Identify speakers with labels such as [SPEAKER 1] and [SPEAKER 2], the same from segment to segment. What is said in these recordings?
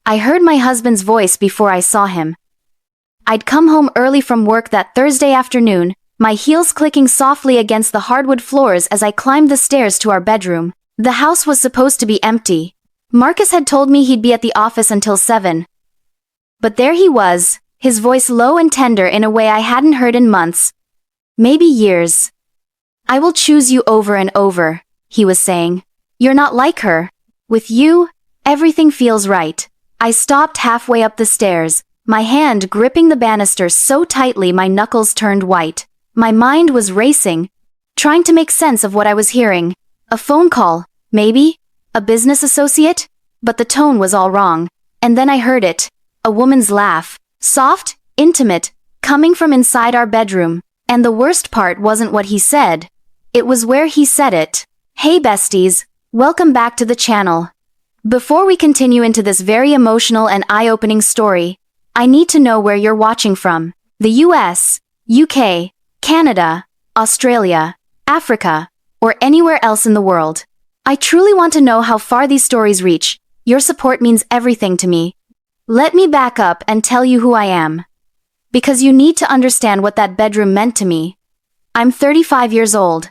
[SPEAKER 1] I heard my husband's voice before I saw him. I'd come home early from work that Thursday afternoon, my heels clicking softly against the hardwood floors as I climbed the stairs to our bedroom. The house was supposed to be empty. Marcus had told me he'd be at the office until 7. But there he was, his voice low and tender in a way I hadn't heard in months. Maybe years. "I will choose you over and over," he was saying. "You're not like her. With you, everything feels right." I stopped halfway up the stairs, my hand gripping the banister so tightly my knuckles turned white. My mind was racing, trying to make sense of what I was hearing. A phone call, maybe? A business associate? But the tone was all wrong. And then I heard it. A woman's laugh. Soft, intimate, coming from inside our bedroom. And the worst part wasn't what he said. It was where he said it. "Hey besties, welcome back to the channel. Before we continue into this very emotional and eye-opening story, I need to know where you're watching from. The US, UK, Canada, Australia, Africa, or anywhere else in the world. I truly want to know how far these stories reach. Your support means everything to me. Let me back up and tell you who I am. Because you need to understand what that bedroom meant to me. I'm 35 years old.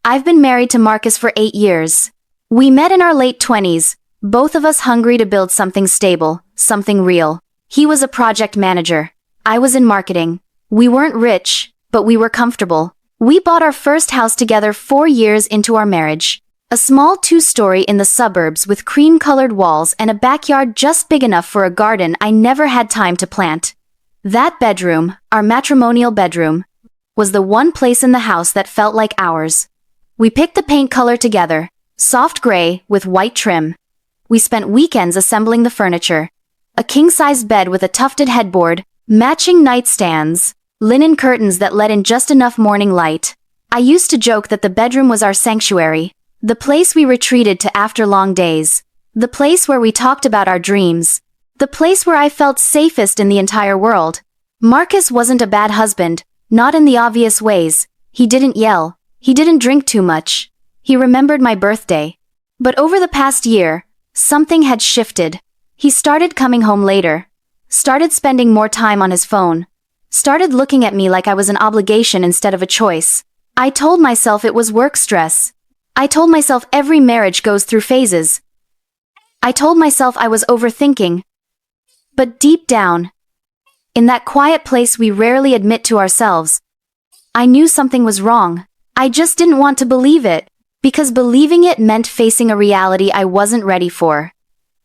[SPEAKER 1] I've been married to Marcus for 8 years. We met in our late 20s, both of us hungry to build something stable, something real. He was a project manager. I was in marketing. We weren't rich, but we were comfortable. We bought our first house together 4 years into our marriage. A small 2-story in the suburbs with cream-colored walls and a backyard just big enough for a garden I never had time to plant. That bedroom, our matrimonial bedroom, was the one place in the house that felt like ours. We picked the paint color together, soft gray with white trim. We spent weekends assembling the furniture. A king-sized bed with a tufted headboard, matching nightstands, linen curtains that let in just enough morning light. I used to joke that the bedroom was our sanctuary, the place we retreated to after long days, the place where we talked about our dreams, the place where I felt safest in the entire world. Marcus wasn't a bad husband, not in the obvious ways. He didn't yell. He didn't drink too much. He remembered my birthday. But over the past year, something had shifted. He started coming home later, started spending more time on his phone, started looking at me like I was an obligation instead of a choice. I told myself it was work stress. I told myself every marriage goes through phases. I told myself I was overthinking. But deep down, in that quiet place we rarely admit to ourselves, I knew something was wrong. I just didn't want to believe it, because believing it meant facing a reality I wasn't ready for.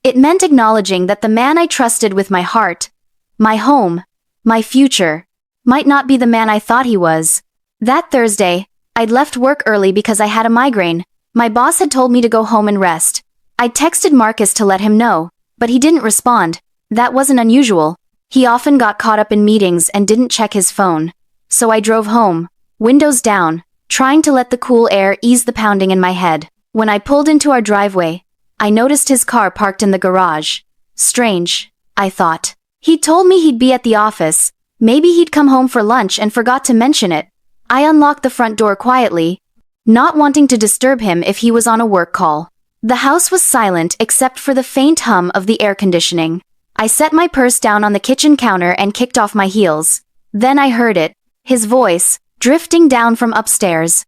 [SPEAKER 1] It meant acknowledging that the man I trusted with my heart, my home, my future, might not be the man I thought he was. That Thursday, I'd left work early because I had a migraine. My boss had told me to go home and rest. I texted Marcus to let him know, but he didn't respond. That wasn't unusual. He often got caught up in meetings and didn't check his phone. So I drove home, windows down, trying to let the cool air ease the pounding in my head. When I pulled into our driveway, I noticed his car parked in the garage. Strange, I thought. He told me he'd be at the office. Maybe he'd come home for lunch and forgot to mention it. I unlocked the front door quietly, not wanting to disturb him if he was on a work call. The house was silent except for the faint hum of the air conditioning. I set my purse down on the kitchen counter and kicked off my heels. Then I heard it, his voice, drifting down from upstairs.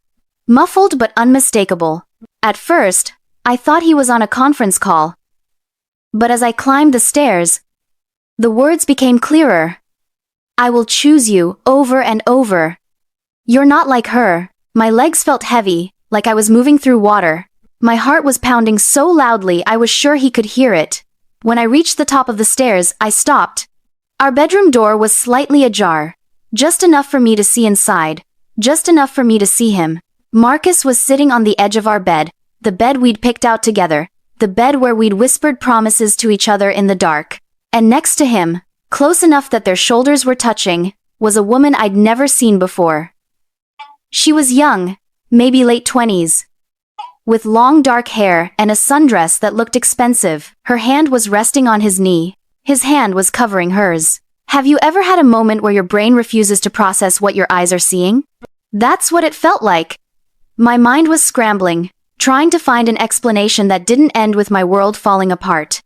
[SPEAKER 1] Muffled but unmistakable. At first, I thought he was on a conference call. But as I climbed the stairs, the words became clearer. "I will choose you over and over. You're not like her." My legs felt heavy, like I was moving through water. My heart was pounding so loudly I was sure he could hear it. When I reached the top of the stairs, I stopped. Our bedroom door was slightly ajar. Just enough for me to see inside. Just enough for me to see him. Marcus was sitting on the edge of our bed, the bed we'd picked out together, the bed where we'd whispered promises to each other in the dark. And next to him, close enough that their shoulders were touching, was a woman I'd never seen before. She was young, maybe late 20s. With long dark hair and a sundress that looked expensive. Her hand was resting on his knee. His hand was covering hers. Have you ever had a moment where your brain refuses to process what your eyes are seeing? That's what it felt like. My mind was scrambling, trying to find an explanation that didn't end with my world falling apart.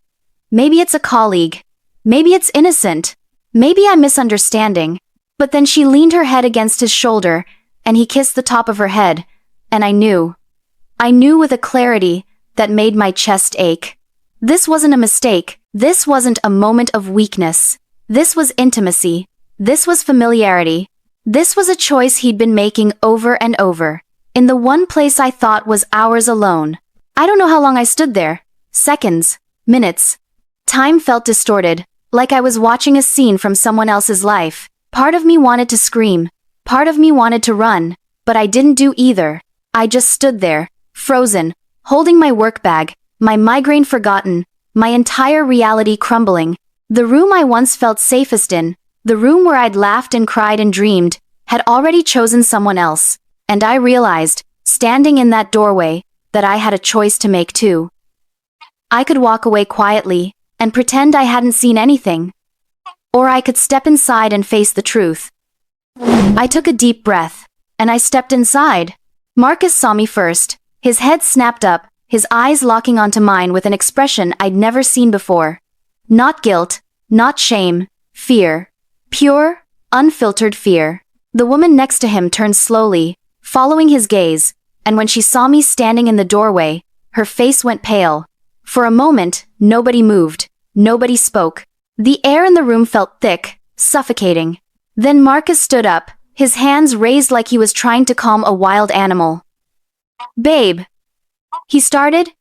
[SPEAKER 1] Maybe it's a colleague. Maybe it's innocent. Maybe I'm misunderstanding. But then she leaned her head against his shoulder, and he kissed the top of her head, and I knew. I knew with a clarity that made my chest ache. This wasn't a mistake. This wasn't a moment of weakness. This was intimacy. This was familiarity. This was a choice he'd been making over and over, in the one place I thought was ours alone. I don't know how long I stood there. Seconds. Minutes. Time felt distorted, like I was watching a scene from someone else's life. Part of me wanted to scream. Part of me wanted to run, but I didn't do either. I just stood there, frozen, holding my work bag, my migraine forgotten, my entire reality crumbling. The room I once felt safest in, the room where I'd laughed and cried and dreamed, had already chosen someone else. And I realized, standing in that doorway, that I had a choice to make too. I could walk away quietly, and pretend I hadn't seen anything. Or I could step inside and face the truth. I took a deep breath, and I stepped inside. Marcus saw me first, his head snapped up, his eyes locking onto mine with an expression I'd never seen before. Not guilt, not shame, fear. Pure, unfiltered fear. The woman next to him turned slowly, following his gaze, and when she saw me standing in the doorway, her face went pale. For a moment, nobody moved, nobody spoke. The air in the room felt thick, suffocating. Then Marcus stood up, his hands raised like he was trying to calm a wild animal. "Babe," he started,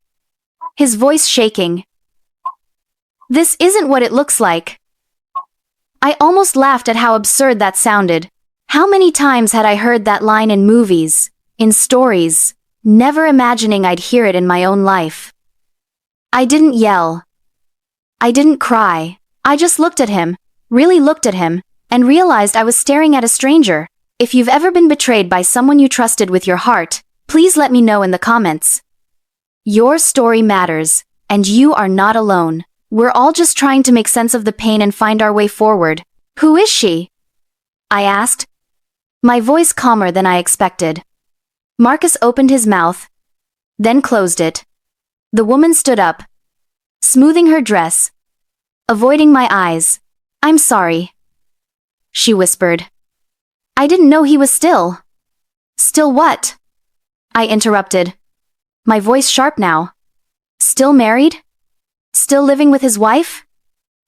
[SPEAKER 1] his voice shaking. "This isn't what it looks like." I almost laughed at how absurd that sounded. How many times had I heard that line in movies, in stories, never imagining I'd hear it in my own life. I didn't yell. I didn't cry. I just looked at him, really looked at him, and realized I was staring at a stranger. If you've ever been betrayed by someone you trusted with your heart, please let me know in the comments. Your story matters, and you are not alone. We're all just trying to make sense of the pain and find our way forward. "Who is she?" I asked, my voice calmer than I expected. Marcus opened his mouth, then closed it. The woman stood up, smoothing her dress, avoiding my eyes. "I'm sorry," she whispered. "I didn't know he was still." "Still what?" I interrupted, my voice sharp now. "Still married? Still living with his wife?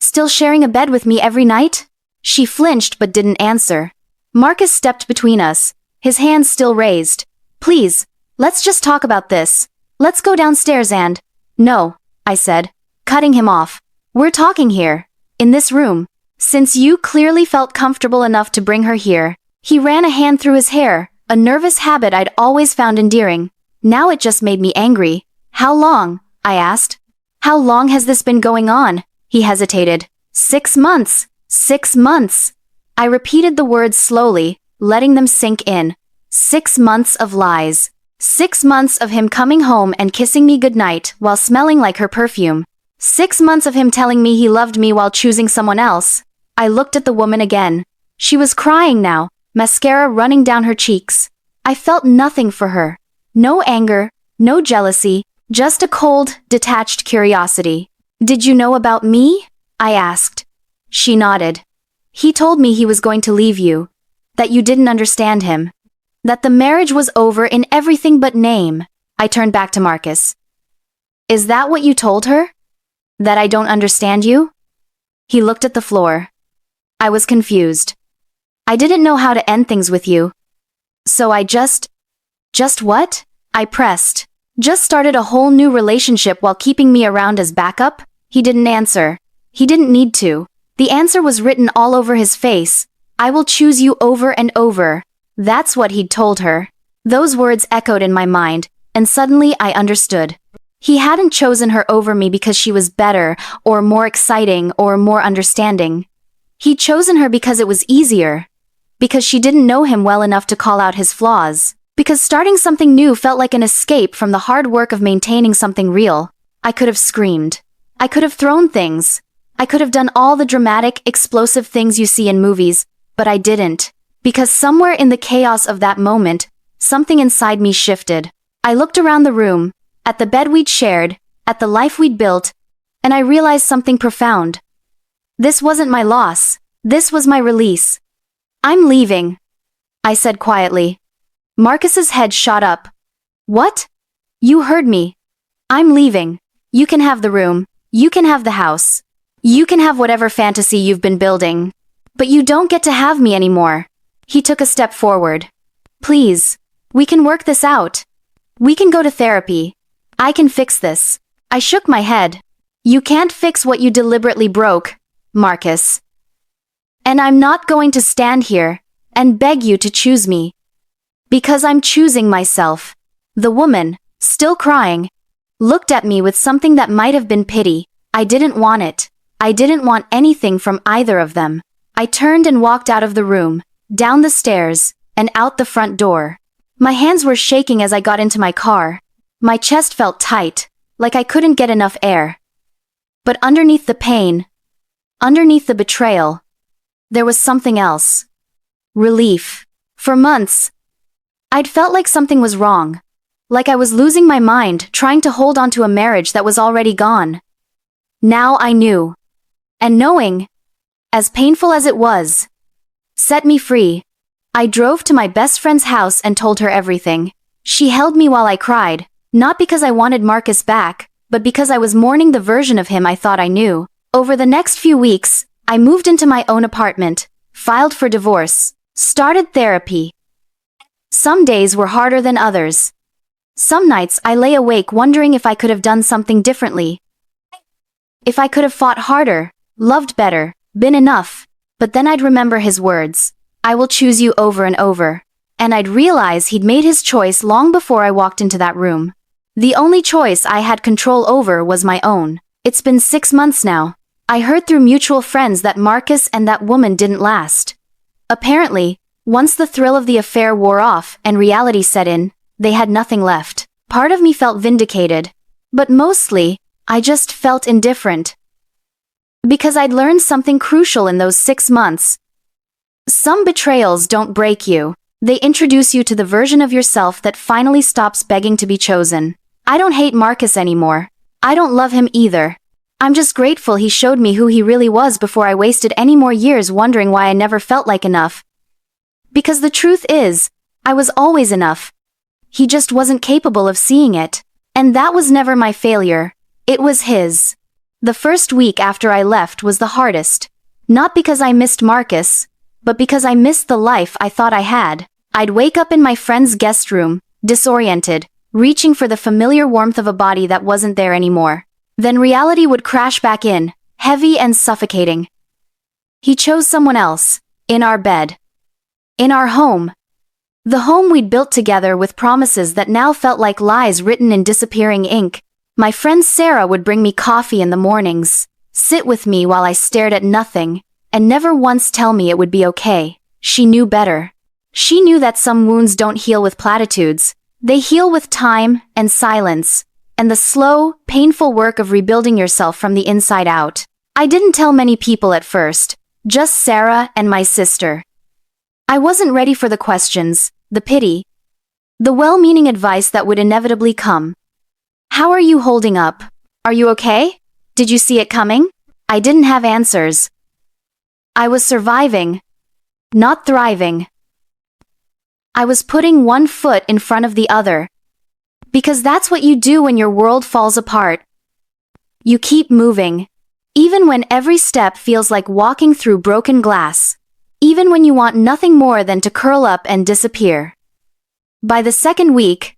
[SPEAKER 1] Still sharing a bed with me every night?" She flinched but didn't answer. Marcus stepped between us, his hands still raised. "Please, let's just talk about this. Let's go downstairs and—" "No," I said, cutting him off. "We're talking here, in this room. Since you clearly felt comfortable enough to bring her here." He ran a hand through his hair, a nervous habit I'd always found endearing. Now it just made me angry. "How long?" I asked. "How long has this been going on?" He hesitated. 6 months. 6 months. I repeated the words slowly, letting them sink in. 6 months of lies. 6 months of him coming home and kissing me goodnight while smelling like her perfume. 6 months of him telling me he loved me while choosing someone else. I looked at the woman again. She was crying now, mascara running down her cheeks. I felt nothing for her. No anger, no jealousy, just a cold, detached curiosity. "Did you know about me?" I asked. She nodded. "He told me he was going to leave you. That you didn't understand him. That the marriage was over in everything but name." I turned back to Marcus. "Is that what you told her? That I don't understand you?" He looked at the floor. I was confused. "I didn't know how to end things with you. So I just what?" I pressed. "Just started a whole new relationship while keeping me around as backup?" He didn't answer. He didn't need to. The answer was written all over his face. "I will choose you over and over." That's what he'd told her. Those words echoed in my mind, and suddenly I understood. He hadn't chosen her over me because she was better, or more exciting, or more understanding. He'd chosen her because it was easier. Because she didn't know him well enough to call out his flaws. Because starting something new felt like an escape from the hard work of maintaining something real. I could have screamed. I could have thrown things. I could have done all the dramatic, explosive things you see in movies, but I didn't. Because somewhere in the chaos of that moment, something inside me shifted. I looked around the room, at the bed we'd shared, at the life we'd built, and I realized something profound. This wasn't my loss. This was my release. I'm leaving, I said quietly. Marcus's head shot up. What? You heard me. I'm leaving. You can have the room. You can have the house. You can have whatever fantasy you've been building. But you don't get to have me anymore. He took a step forward. Please. We can work this out. We can go to therapy. I can fix this. I shook my head. You can't fix what you deliberately broke, Marcus. And I'm not going to stand here and beg you to choose me. Because I'm choosing myself. The woman, still crying, looked at me with something that might have been pity. I didn't want it. I didn't want anything from either of them. I turned and walked out of the room, down the stairs, and out the front door. My hands were shaking as I got into my car. My chest felt tight, like I couldn't get enough air. But underneath the pain, underneath the betrayal, there was something else. Relief. For months, I'd felt like something was wrong. Like I was losing my mind, trying to hold on to a marriage that was already gone. Now I knew. And knowing, as painful as it was, set me free. I drove to my best friend's house and told her everything. She held me while I cried, not because I wanted Marcus back, but because I was mourning the version of him I thought I knew. Over the next few weeks, I moved into my own apartment, filed for divorce, started therapy. Some days were harder than others. Some nights I lay awake wondering if I could have done something differently. If I could have fought harder, loved better, been enough. But then I'd remember his words. I will choose you over and over. And I'd realize he'd made his choice long before I walked into that room. The only choice I had control over was my own. It's been 6 months now. I heard through mutual friends that Marcus and that woman didn't last. Apparently, once the thrill of the affair wore off and reality set in, they had nothing left. Part of me felt vindicated. But mostly, I just felt indifferent. Because I'd learned something crucial in those 6 months. Some betrayals don't break you. They introduce you to the version of yourself that finally stops begging to be chosen. I don't hate Marcus anymore. I don't love him either. I'm just grateful he showed me who he really was before I wasted any more years wondering why I never felt like enough. Because the truth is, I was always enough. He just wasn't capable of seeing it. And that was never my failure. It was his. The first week after I left was the hardest. Not because I missed Marcus, but because I missed the life I thought I had. I'd wake up in my friend's guest room, disoriented, reaching for the familiar warmth of a body that wasn't there anymore. Then reality would crash back in, heavy and suffocating. He chose someone else, in our bed. In our home. The home we'd built together with promises that now felt like lies written in disappearing ink. My friend Sarah would bring me coffee in the mornings, sit with me while I stared at nothing, and never once tell me it would be okay. She knew better. She knew that some wounds don't heal with platitudes. They heal with time and silence, and the slow, painful work of rebuilding yourself from the inside out. I didn't tell many people at first, just Sarah and my sister. I wasn't ready for the questions, the pity, the well-meaning advice that would inevitably come. How are you holding up? Are you okay? Did you see it coming? I didn't have answers. I was surviving, not thriving. I was putting one foot in front of the other. Because that's what you do when your world falls apart. You keep moving. Even when every step feels like walking through broken glass. Even when you want nothing more than to curl up and disappear. By the second week,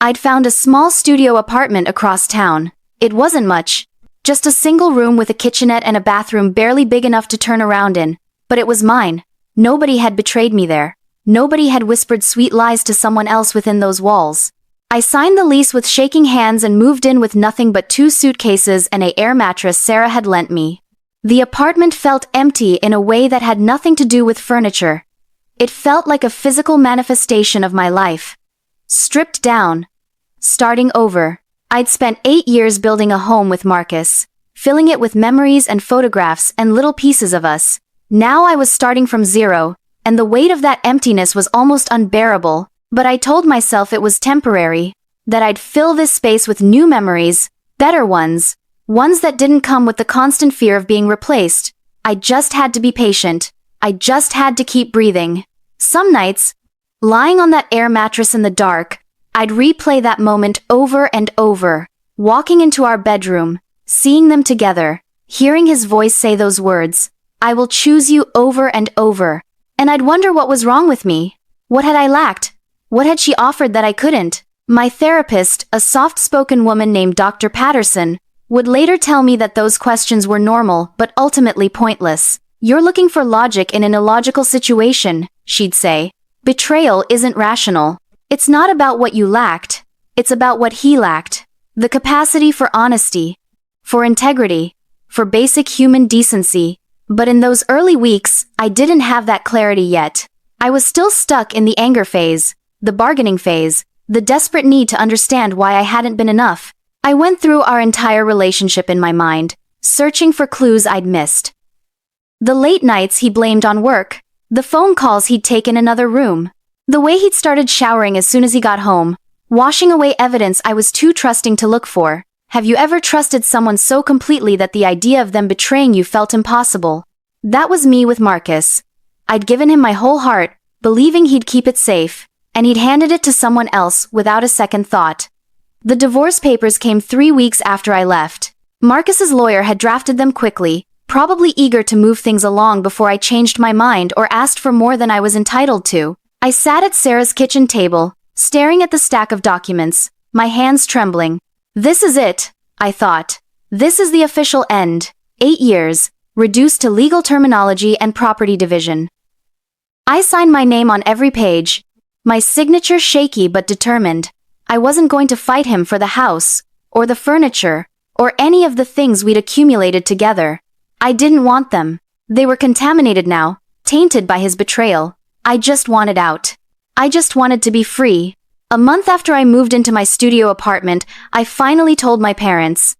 [SPEAKER 1] I'd found a small studio apartment across town. It wasn't much, just a single room with a kitchenette and a bathroom barely big enough to turn around in. But it was mine. Nobody had betrayed me there. Nobody had whispered sweet lies to someone else within those walls. I signed the lease with shaking hands and moved in with nothing but 2 suitcases and an air mattress Sarah had lent me. The apartment felt empty in a way that had nothing to do with furniture. It felt like a physical manifestation of my life. Stripped down. Starting over. I'd spent 8 years building a home with Marcus, filling it with memories and photographs and little pieces of us. Now I was starting from zero, and the weight of that emptiness was almost unbearable, but I told myself it was temporary, that I'd fill this space with new memories, better ones, Ones that didn't come with the constant fear of being replaced. I just had to be patient. I just had to keep breathing. Some nights, lying on that air mattress in the dark, I'd replay that moment over and over, walking into our bedroom, seeing them together, hearing his voice say those words, "I will choose you," over and over. And I'd wonder what was wrong with me. What had I lacked? What had she offered that I couldn't? My therapist, a soft-spoken woman named Dr. Patterson, would later tell me that those questions were normal but ultimately pointless. "You're looking for logic in an illogical situation," she'd say. "Betrayal isn't rational. It's not about what you lacked. It's about what he lacked. The capacity for honesty, for integrity, for basic human decency." But in those early weeks, I didn't have that clarity yet. I was still stuck in the anger phase, the bargaining phase, the desperate need to understand why I hadn't been enough. I went through our entire relationship in my mind, searching for clues I'd missed. The late nights he blamed on work, the phone calls he'd taken another room, the way he'd started showering as soon as he got home, washing away evidence I was too trusting to look for. Have you ever trusted someone so completely that the idea of them betraying you felt impossible? That was me with Marcus. I'd given him my whole heart, believing he'd keep it safe, and he'd handed it to someone else without a second thought. The divorce papers came 3 weeks after I left. Marcus's lawyer had drafted them quickly, probably eager to move things along before I changed my mind or asked for more than I was entitled to. I sat at Sarah's kitchen table, staring at the stack of documents, my hands trembling. This is it, I thought. This is the official end. 8 years, reduced to legal terminology and property division. I signed my name on every page, my signature shaky but determined. I wasn't going to fight him for the house, or the furniture, or any of the things we'd accumulated together. I didn't want them. They were contaminated now, tainted by his betrayal. I just wanted out. I just wanted to be free. A month after I moved into my studio apartment, I finally told my parents.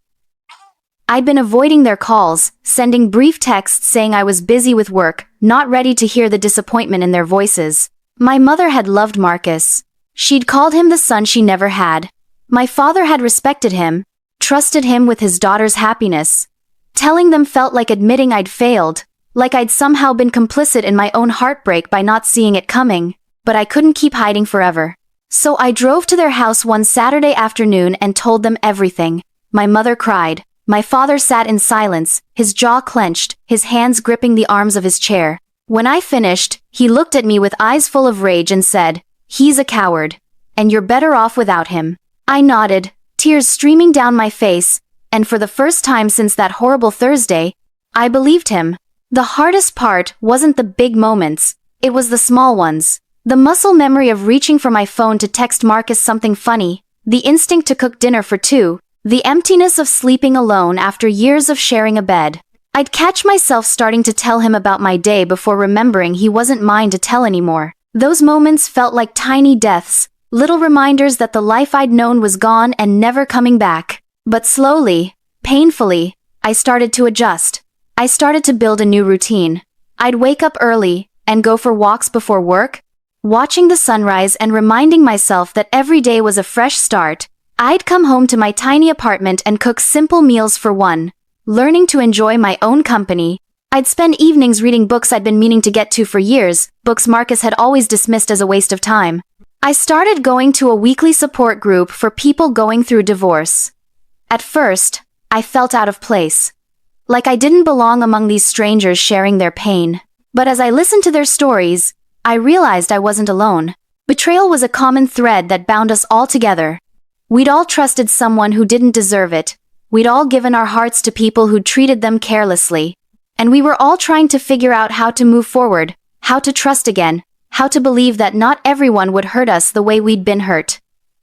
[SPEAKER 1] I'd been avoiding their calls, sending brief texts saying I was busy with work, not ready to hear the disappointment in their voices. My mother had loved Marcus. She'd called him the son she never had. My father had respected him, trusted him with his daughter's happiness. Telling them felt like admitting I'd failed, like I'd somehow been complicit in my own heartbreak by not seeing it coming. But I couldn't keep hiding forever. So I drove to their house one Saturday afternoon and told them everything. My mother cried. My father sat in silence, his jaw clenched, his hands gripping the arms of his chair. When I finished, he looked at me with eyes full of rage and said, "He's a coward, and you're better off without him." I nodded, tears streaming down my face, and for the first time since that horrible Thursday, I believed him. The hardest part wasn't the big moments, it was the small ones. The muscle memory of reaching for my phone to text Marcus something funny, the instinct to cook dinner for two, the emptiness of sleeping alone after years of sharing a bed. I'd catch myself starting to tell him about my day before remembering he wasn't mine to tell anymore. Those moments felt like tiny deaths, little reminders that the life I'd known was gone and never coming back. But slowly, painfully, I started to adjust. I started to build a new routine. I'd wake up early and go for walks before work, watching the sunrise and reminding myself that every day was a fresh start. I'd come home to my tiny apartment and cook simple meals for one, learning to enjoy my own company. I'd spend evenings reading books I'd been meaning to get to for years, books Marcus had always dismissed as a waste of time. I started going to a weekly support group for people going through divorce. At first, I felt out of place, like I didn't belong among these strangers sharing their pain. But as I listened to their stories, I realized I wasn't alone. Betrayal was a common thread that bound us all together. We'd all trusted someone who didn't deserve it. We'd all given our hearts to people who'd treated them carelessly. And we were all trying to figure out how to move forward, how to trust again, how to believe that not everyone would hurt us the way we'd been hurt.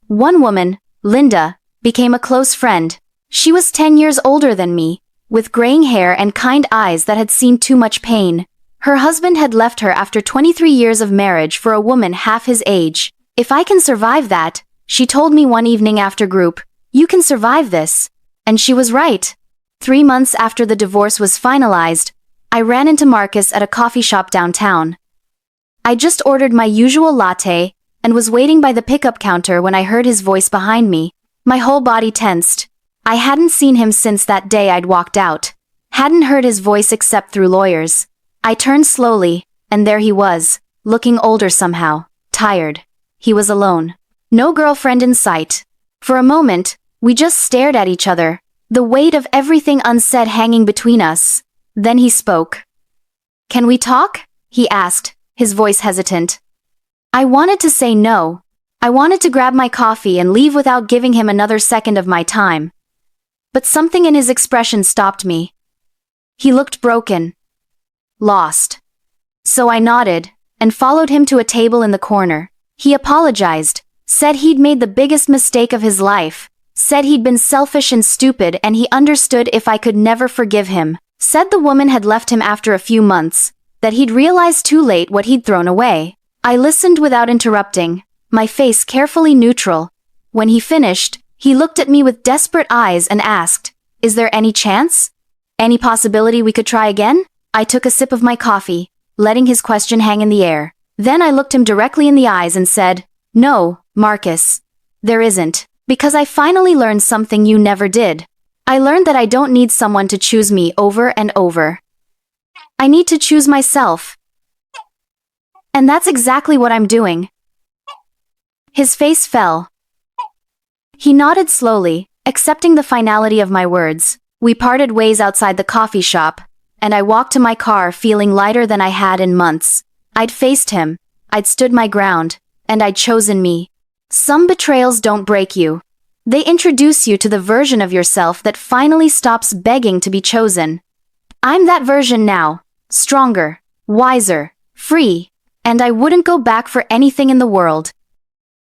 [SPEAKER 1] One woman, Linda, became a close friend. She was 10 years older than me, with graying hair and kind eyes that had seen too much pain. Her husband had left her after 23 years of marriage for a woman half his age. "If I can survive that," she told me one evening after group, "you can survive this." And she was right. 3 months after the divorce was finalized, I ran into Marcus at a coffee shop downtown. I just ordered my usual latte and was waiting by the pickup counter when I heard his voice behind me. My whole body tensed. I hadn't seen him since that day I'd walked out. Hadn't heard his voice except through lawyers. I turned slowly, and there he was, looking older somehow, tired. He was alone. No girlfriend in sight. For a moment, we just stared at each other, the weight of everything unsaid hanging between us. Then he spoke. "Can we talk?" he asked, his voice hesitant. I wanted to say no. I wanted to grab my coffee and leave without giving him another second of my time. But something in his expression stopped me. He looked broken. Lost. So I nodded, and followed him to a table in the corner. He apologized, said he'd made the biggest mistake of his life, said he'd been selfish and stupid and he understood if I could never forgive him, said the woman had left him after a few months, that he'd realized too late what he'd thrown away. I listened without interrupting, my face carefully neutral. When he finished, he looked at me with desperate eyes and asked, "Is there any chance? Any possibility we could try again?" I took a sip of my coffee, letting his question hang in the air. Then I looked him directly in the eyes and said, "No, Marcus. There isn't. Because I finally learned something you never did. I learned that I don't need someone to choose me over and over. I need to choose myself. And that's exactly what I'm doing." His face fell. He nodded slowly, accepting the finality of my words. We parted ways outside the coffee shop, and I walked to my car feeling lighter than I had in months. I'd faced him, I'd stood my ground, and I'd chosen me. Some betrayals don't break you. They introduce you to the version of yourself that finally stops begging to be chosen. I'm that version now, stronger, wiser, free, and I wouldn't go back for anything in the world.